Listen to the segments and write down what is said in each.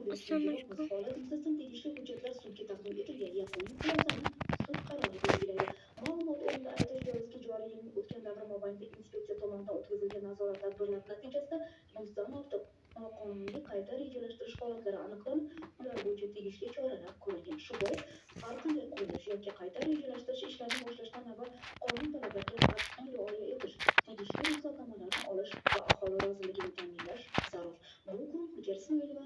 Assalamualaikum. Holat yuzasidan tegishli hujjatlar sudga taqdim etilgan yakuniy xulosani sud qarori belgilaydi. Ma'lumot o'rnida aytilishicha, joriy yilning o'tgan davri mobaynida inspeksiya tomonidan o'tkazilgan nazorat tadbirlari natijasida 100 dan ortiq noqonuniy qayta rejalashtirish holatlari aniqlanib, ular bo'yicha tegishli choralar ko'rilgan. Shu bois har qanday qurilish yoki qayta rejalashtirish ishlarini boshlashdan avval qonun talablariga qat'iy rioya etish, tegishli ruxsatnomalarni olish va aholi roziligini ta'minlash zarur. Bu guruh Hujjar Ismoilova.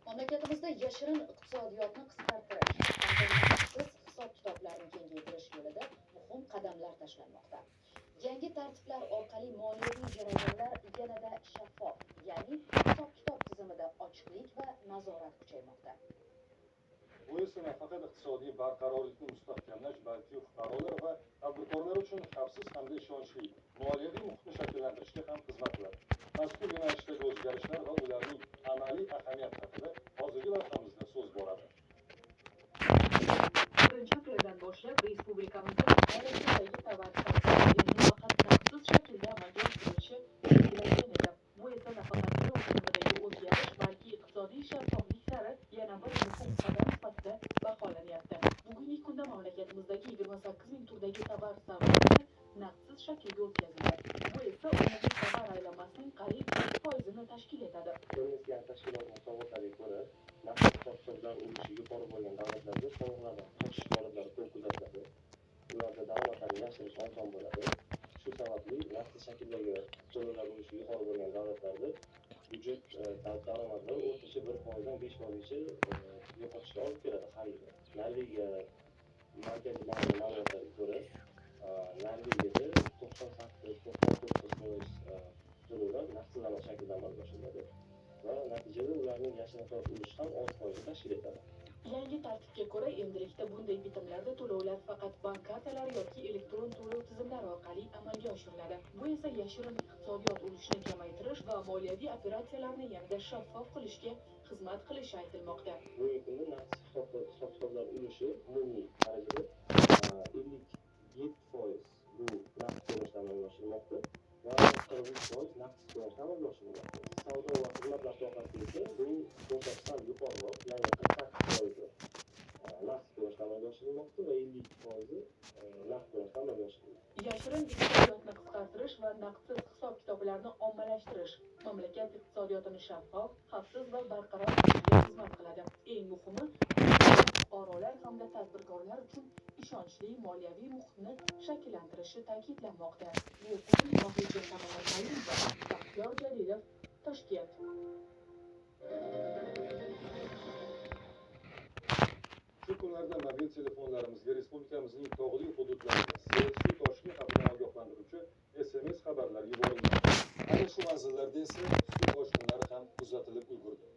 Mamlakatimizda yashirin iqtisodiyotni qisqartirish hamda naqdsiz hisob-kitoblarni kengaytirish yo'lida muhim qadamlar tashlanmoqda. Yangi tartiblar orqali moliyaviy jarayonlar yanada shaffof, ya'ni hisob-kitob tizimida ochiqlik va nazorat kuchaymoqda. Bu esa nafaqat iqtisodiy barqarorlikni mustahkamlash, balki fuqarolar va tadbirkorlar uchun xavfsiz hamda ishonchli moliyaviy muhitni shakllantirishga ham xizmat qiladi. Mazkur yo'nalishdagi o'zgarishlar va ularning amaliy ahamiyati haqida hozirgi lavhamizda so'z boradi. 1-apreldan boshlab respublikamizda ayrim turdagi tovar savdosi faqat naqdsiz shaklda amalga oshirilishi belgilangan edi. Bu esa nafaqat to'lov tizimidagi o'zgarish, balki iqtisodiy shaffoflik sari yana bir muhim qadam sifatida baholanyapti. Bugungi kunda mamlakatimizdagi 28 ming turdagi tovar savdosi naqdsiz shaklga o'tkazildi. Bu esa umumiy tovar aylanmasining qariyb 1% tashkil etadi. Ko'rilgan tashkilot musobaqalariga ko'ra, naqd hisob-kitoblar ulushi yuqori bo'lgan davlatlarda soliqlardan qochish holatlari ko'p kuzatiladi. Ularda daromadlarni yashirish oson bo'ladi. Shu sababli naqd shakldagi to'lovlar ulushi yuqori bo'lgan davlatlarda byudjet daromadlari o'rtacha 1%dan 5%gacha yo'qotishga olib keladi har yili. Norvegiya markaziy banki ma'lumotlariga ko'ra, Norvegiyada 98-99% to'lovlar naqdsizlama shaklida amalga oshiriladi va natijada ularning yashirin hisob ulushi ham 6% tashkil etadi. Yangi tartibga ko'ra, endilikda bunday bitimlarda to'lovlar faqat bank kartalari yoki elektron to'lov tizimlari orqali amalga oshiriladi. Bu esa yashirin iqtisodiyot ulushini kamaytirish va moliyaviy operatsiyalarni yanada shaffof qilishga xizmat qilishi aytilmoqda. Bugungi kunda naqd hisob-kitoblar ulushi umumiy darajada 57% bu naqd to'lashdan amalga oshirilmoqda va 43% naqdsiz to'lashdan amalga oshirilmoqda. Savdo va xizmatlar sohasida esa bu ko'rsatkich sal yuqoriroq, ya'ni 48% naqd to'lashdan amalga oshirilmoqda va 52% naqd to'lashdan amalga oshirilmoqda. Yashirin iqtisodiyotni qisqartirish va naqdsiz hisob-kitoblarni ommalashtirish mamlakat iqtisodiyotini shaffof, xavfsiz va barqaror qilishga xizmat qiladi. Eng muhimi, fuqarolar hamda tadbirkorlar uchun ishonchli moliyaviy muhitni shakllantirishi ta'kidlanmoqda. Bu Mahlijon Samarqandov va Baxtiyor Jalilov, Toshkent. Shu kunlarda mobil telefonlarimizga respublikamizning tog'li hududlarida sel, suv toshqini haqida ogohlantiruvchi SMS xabarlar yuborilmoqda. Ana shu manzillarda esa suv toshqinlari ham kuzatilib ulgurdi.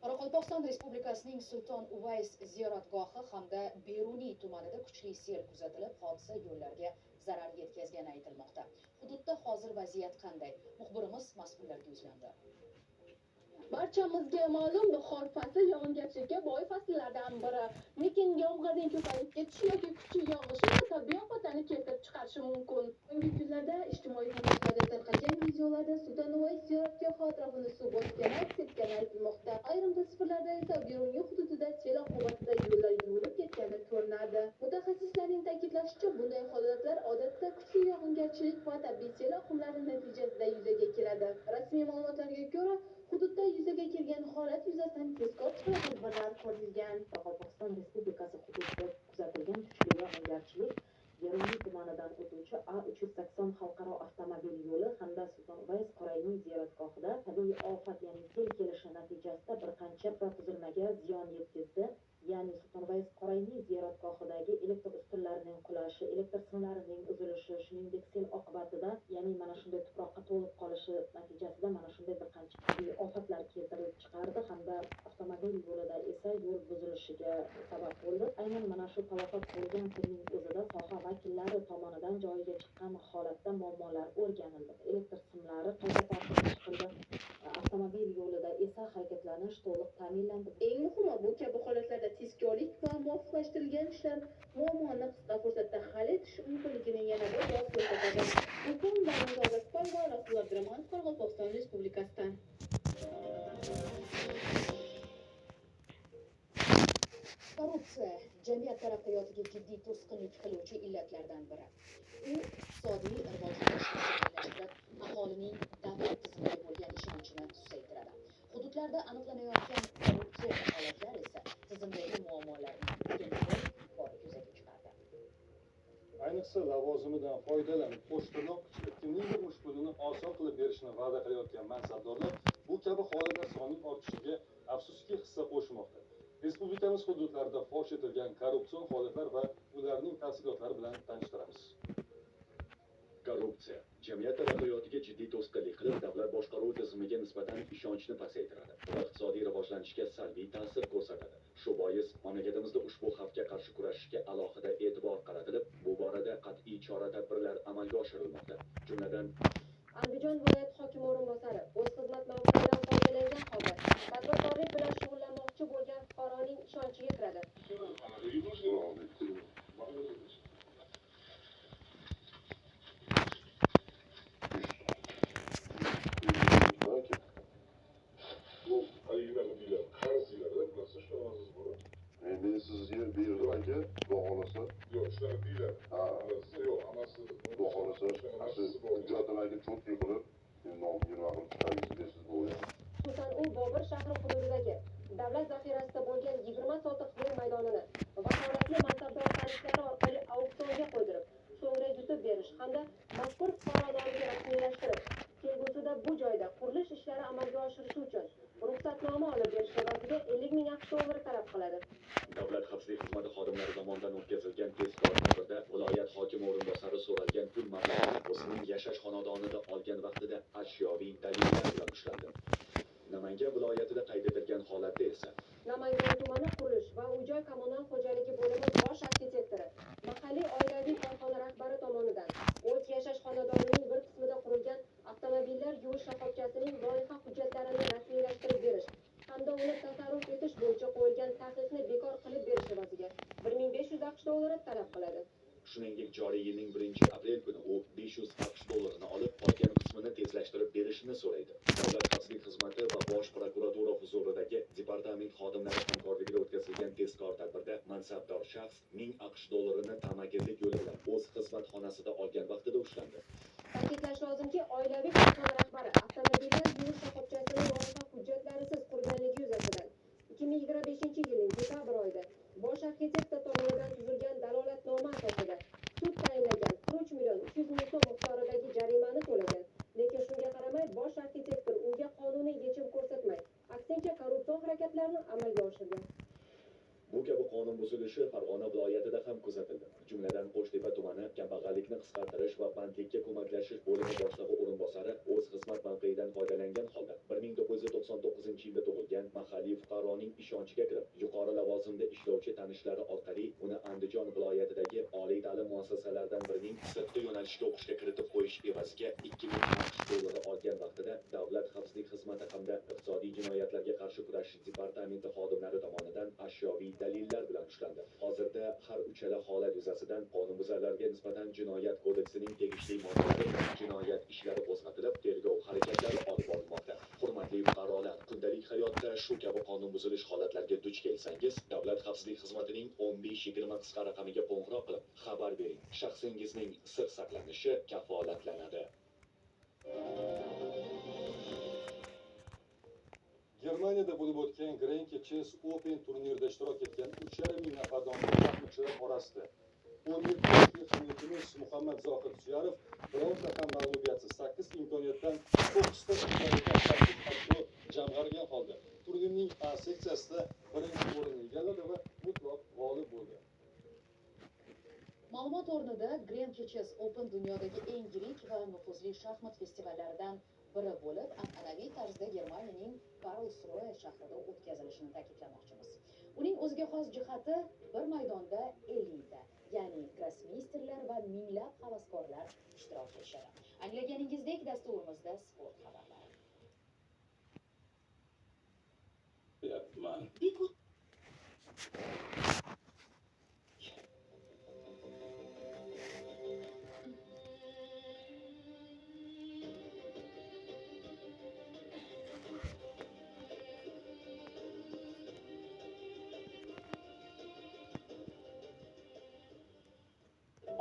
Qoraqalpog'iston Respublikasining Sulton Uvays ziyoratgohi hamda Beruniy tumanida kuchli sel kuzatilib, hodisa yo'llarga zarar yetkazgani aytilmoqda. Hududda hozir vaziyat qanday? Muxbirimiz mas'ullarga yuzlandi. Barchamizga ma'lum, bahor fasli yog'ingarchilikka boy fasllardan biri. Lekin yomg'irning ko'payib ketishi yoki kuchli yog'ishi tabiiy ofatlarni keltirib chiqarishi mumkin. So'nggi kunlarda ijtimoiy tarmoqlarda tarqalgan videolarda Sulton Uvays ziyoratgohi atrofini suv bosgani aks etgani aytilmoqda. Ayrim tasvirlarda esa Beruniy hududida sel oqibatida yo'llar yuvilib ketgani ko'rinadi. Mutaxassislarning ta'kidlashicha, bunday holatlar odatda kuchli yog'ingarchilik va tabiiy sel oqimlari natijasida yuzaga keladi. Rasmiy ma'lumotlarga ko'ra, hududda yuzaga kelgan holat yuzasidan tezkor tadbirlar ko'rilgan. Qoraqalpog'iston Respublikasi hududida kuzatilgan kuchli yog'ingarchilik Beruniy tumanidan o'tuvchi A380 xalqaro avtomobil yo'li hamda Sulton Uvays Qorayniy ziyoratgohida tabiiy ofat, ya'ni sel kelishi natijasida bir qancha tuzilmaga ziyon yetkazdi. Ya'ni Sulton Uvays Qorayniy ziyoratgohidagi elektr ustunlarining qulashi, elektr simlarining uzilishi, shuningdek sel oqibatida, ya'ni mana shunday tuproqqa to'lib qolishi natijasida mana shunday bir qancha ofatlar keltirib chiqardi hamda avtomobil yo'lida esa yo'l buzilishiga sabab bo'ldi. Aynan mana shu talafot bo'lgan kunning o'zida soha vakillari tomonidan joyiga chiqqan holatda muammolar o'rganildi. Elektr simlari qayta tartibga chiqildi. Avtomobil yo'lida esa harakatlanish to'liq ta'minlandi. Eng muhimi, bu kabi holatlarda tezkorlik va muvofiqlashtirilgan ishlar muammoni qisqa fursatda hal etish mumkinligini yana bir bor ko'rsatadi. Muhim va keltiruvchi illatlardan biri. U iqtisodiy rivojlanishni sekinlashtirib, aholining davlat tizimiga bo'lgan ishonchini susaytiradi. Hududlarda aniqlanayotgan korrupsiya holatlari esa tizimdagi muammolarni butunlay bor yuzaga chiqardi. Ayniqsa lavozimidan foydalanib, qo'sh tirnoq ichida kimningdir mushkulini oson qilib berishni va'da qilayotgan mansabdorlar bu kabi holatlar sonining ortishiga afsuski hissa qo'shmoqda. Respublikamiz hududlarida fosh etilgan korrupsion holatlar va ularning tafsilotlari bilan tanishtiramiz. Korrupsiya jamiyat taraqqiyotiga jiddiy to'sqinlik qilib, davlat boshqaruv tizimiga nisbatan ishonchni pasaytiradi va iqtisodiy rivojlanishga salbiy ta'sir ko'rsatadi. Shu bois mamlakatimizda ushbu xavfga qarshi kurashishga alohida e'tibor qaratilib, bu borada qat'iy chora-tadbirlar amalga oshirilmoqda. Jumladan, Andijon viloyat hokimi o'rinbosari o'z xizmat mavqeyidan foydalangan holda tadbirkorlik bilan shug'ullanmoqchi bo'lgan fuqaroning ishonchiga kiradi. Men sizga buyurdim aka, xudo xohlasa. Yo'q, shunaqa deyiladi. Yo'q, hammasi xudo xohlasa, hujjatlarga cho'tki qilib, nomga nima qilib chiqaringiz deysiz bo'ladi. Xususan, u Bobur shahri hududidagi davlat zaxirasida bo'lgan 20 sotiq yer maydonini vakolatli mansabdor tanishlari orqali auksionga qo'ydirib, so'ngra yutib berish hamda mazkur fuqaro nomiga rasmiylashtirib, kelgusida bu joyda qurilish ishlari amalga oshirishi uchun ruxsatnoma olib berish evaziga 50 ming AQSh dollari talab qiladi. Davlat xavfsizlik xizmati xodimlari tomonidan o'tkazilgan tezkor tadbirda viloyat hokimi o'rinbosari so'ralgan pul mablag'ini o'zining yashash xonadonida olgan vaqtida ashyoviy dalillar bilan ushlandi. Namangan viloyatida qayd etilgan holatda esa Namangan tumani qurilish va uy-joy kommunal xo'jaligi bo'limi bosh arxitektori mahalliy oilaviy korxona rahbari tomonidan o'z yashash xonadonining bir qismida qurilgan avtomobillar yuvish shoxobchasining loyiha hujjatlarini rasmiylashtirib berish hamda uni tasarruf etish bo'yicha qo'yilgan taqiqni bekor qilib berish evaziga 1500 AQSh dollari talab qiladi. shuningdek joriy yilning 1-aprel kuni u 500 AQSh dollarini olib, qolgan qismini tezlashtirib berishini so'raydi. Davlat xavfsizlik xizmati va bosh prokuratura huzuridagi departament xodimlari hamkorligida o'tkazilgan tezkor tadbirda mansabdor shaxs 1000 AQSh dollarini ta'magirlik yo'li bilan o'z xizmat xonasida olgan vaqtida ushlandi. Ta'kidlash lozimki, oilaviy korxona rahbari avtomobillar yuvish shoxobchasining loyiha hujjatlarisiz qurganligi yuzasidan 2025 yilning dekabr oyida bosh arxitektor tomonidan tuzilgan dalolatnoma asosida sud tayinlagan 3 million 200 ming so'm miqdoridagi jarimani to'lagan. Lekin shunga qaramay bosh arxitektor unga qonuniy yechim ko'rsatmay, aksincha korrupsion harakatlarni amalga oshirgan. Bu kabi qonun buzilishi Farg'ona viloyatida ham kuzatildi. Jumladan, Qo'shtepa tumani kambag'allikni qisqartirish va bandlikka ko'maklashish bo'limi boshlig'i o'rinbosari o'z xizmat mavqeyidan foydalangan holda 1999-yilda tug'ilgan mahalliy fuqaroning ishonchiga kirib, yuqori lavozimda ishlovchi tanishlari orqali uni Andijon viloyatidagi oliy ta'lim muassasalaridan birining sirtqi yo'nalishga o'qishga kiritib qo'yish evaziga 2000 AQSh dollari olgan vaqtida Davlat xavfsizlik xizmati hamda iqtisodiy jinoyatlarga qarshi kurashish departamenti xodimlari tomonidan ashyoviy dalillar bilan ushlandi. Hozirda har uchala holat yuzasidan qonunbuzarlarga nisbatan jinoyat kodeksining tegishli moddalari jinoyat ishlari qo'zg'atilib, tergov harakatlari olib borilmoqda. Hurmatli fuqarolar, kundalik hayotda shu kabi qonun buzilish holatlariga duch kelsangiz, Davlat xavfsizlik xizmatining 1520 qisqa raqamiga qo'ng'iroq qilib xabar bering. Shaxsingizning sir saqlanishi kafolatlanadi. Germaniyada bo'lib o'tgan Grenke Chess Open turnirida ishtirok etgan 3,5 nafardan shaxmatchilar orasida 17 yoshli hamyurtimiz Muhammad Zohid Suyarov bironta ham mag'lubiyatsiz 8 imkoniyatdan 9ta imkoniyatdan 8 ochko jamg'argan holda turnirning A seksiyasida birinchi o'rinni egalladi va mutlaq g'olib bo'ldi. Ma'lumot o'rnida Grenke Chess Open dunyodagi eng yirik va nufuzli shaxmat festivallaridan biri bo'lib, an'anaviy tarzda Germaniyaning Karlsruhe shahrida o'tkazilishini ta'kidlamoqchimiz. Uning o'ziga xos jihati bir maydonda 50 ta, ya'ni grossmeysterlar va minglab havaskorlar ishtirok etishadi. Anglaganingizdek, dasturimizda sport xabarlari.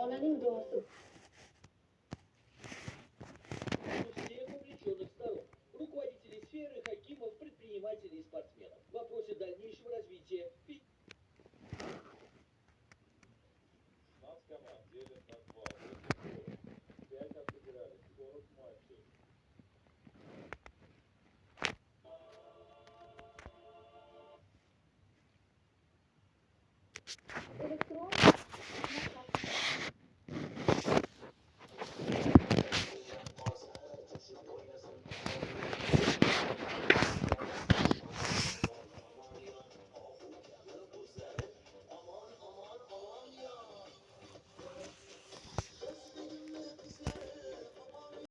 onaning duosi